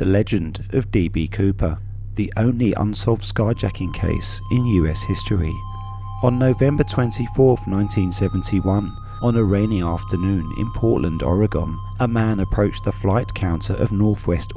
The legend of D.B. Cooper, the only unsolved skyjacking case in US history. On November 24, 1971, on a rainy afternoon in Portland, Oregon, a man approached the flight counter of Northwest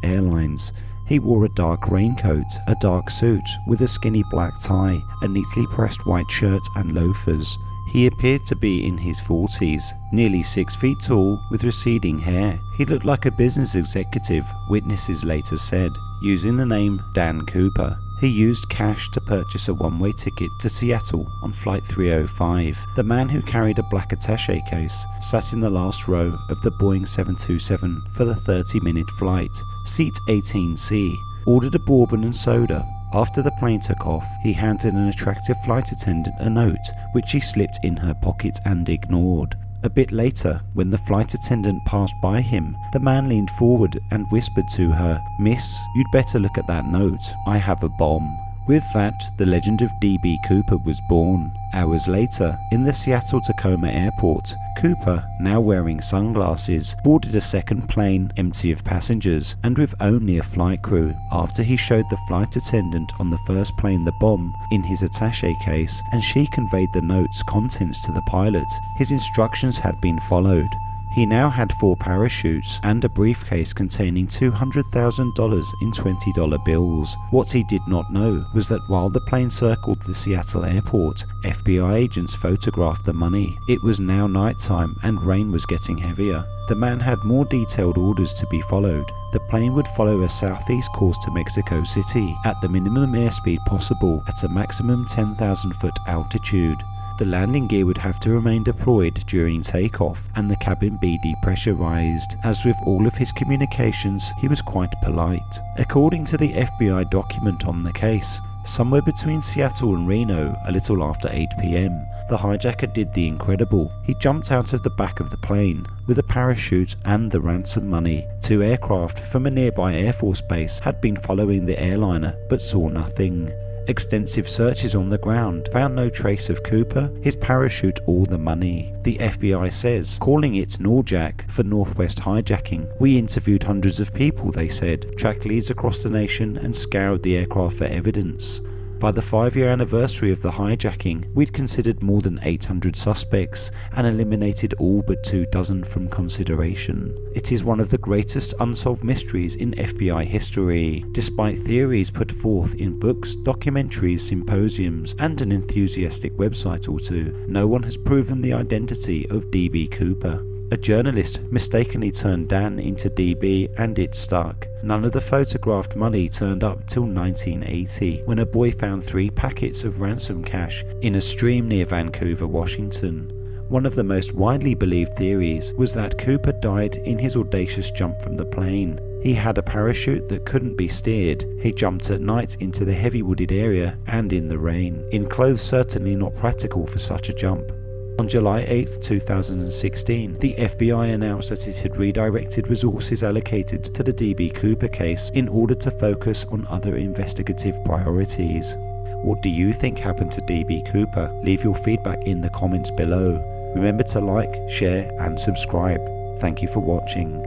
Airlines. He wore a dark raincoat, a dark suit with a skinny black tie, a neatly pressed white shirt and loafers. He appeared to be in his 40s, nearly 6 feet tall with receding hair. He looked like a business executive, witnesses later said, using the name Dan Cooper. He used cash to purchase a one-way ticket to Seattle on Flight 305. The man who carried a black attaché case sat in the last row of the Boeing 727 for the 30-minute flight, seat 18C, ordered a bourbon and soda. After the plane took off, he handed an attractive flight attendant a note, which she slipped in her pocket and ignored. A bit later, when the flight attendant passed by him, the man leaned forward and whispered to her, "Miss, you'd better look at that note. I have a bomb." With that, the legend of D.B. Cooper was born. Hours later, in the Seattle-Tacoma airport, Cooper, now wearing sunglasses, boarded a second plane empty of passengers and with only a flight crew. After he showed the flight attendant on the first plane the bomb in his attaché case and she conveyed the note's contents to the pilot, his instructions had been followed. He now had 4 parachutes and a briefcase containing $200,000 in $20 bills. What he did not know was that while the plane circled the Seattle airport, FBI agents photographed the money. It was now nighttime and rain was getting heavier. The man had more detailed orders to be followed. The plane would follow a southeast course to Mexico City at the minimum airspeed possible at a maximum 10,000-foot altitude. The landing gear would have to remain deployed during takeoff and the cabin be depressurized. As with all of his communications, he was quite polite. According to the FBI document on the case, somewhere between Seattle and Reno, a little after 8 p.m, the hijacker did the incredible. He jumped out of the back of the plane with a parachute and the ransom money. 2 aircraft from a nearby Air Force base had been following the airliner but saw nothing. Extensive searches on the ground found no trace of Cooper, his parachute or the money. The FBI says, calling it NORJAC for Northwest hijacking. "We interviewed hundreds of people," they said, tracked leads across the nation and scoured the aircraft for evidence. By the 5-year anniversary of the hijacking, we'd considered more than 800 suspects and eliminated all but 24 from consideration. It is one of the greatest unsolved mysteries in FBI history. Despite theories put forth in books, documentaries, symposiums, and an enthusiastic website or two, no one has proven the identity of D.B. Cooper. A journalist mistakenly turned Dan into DB and it stuck. None of the photographed money turned up till 1980, when a boy found 3 packets of ransom cash in a stream near Vancouver, Washington. One of the most widely believed theories was that Cooper died in his audacious jump from the plane. He had a parachute that couldn't be steered. He jumped at night into the heavy wooded area and in the rain, in clothes certainly not practical for such a jump. On July 8, 2016, the FBI announced that it had redirected resources allocated to the D.B. Cooper case in order to focus on other investigative priorities. What do you think happened to D.B. Cooper? Leave your feedback in the comments below. Remember to like, share and subscribe. Thank you for watching.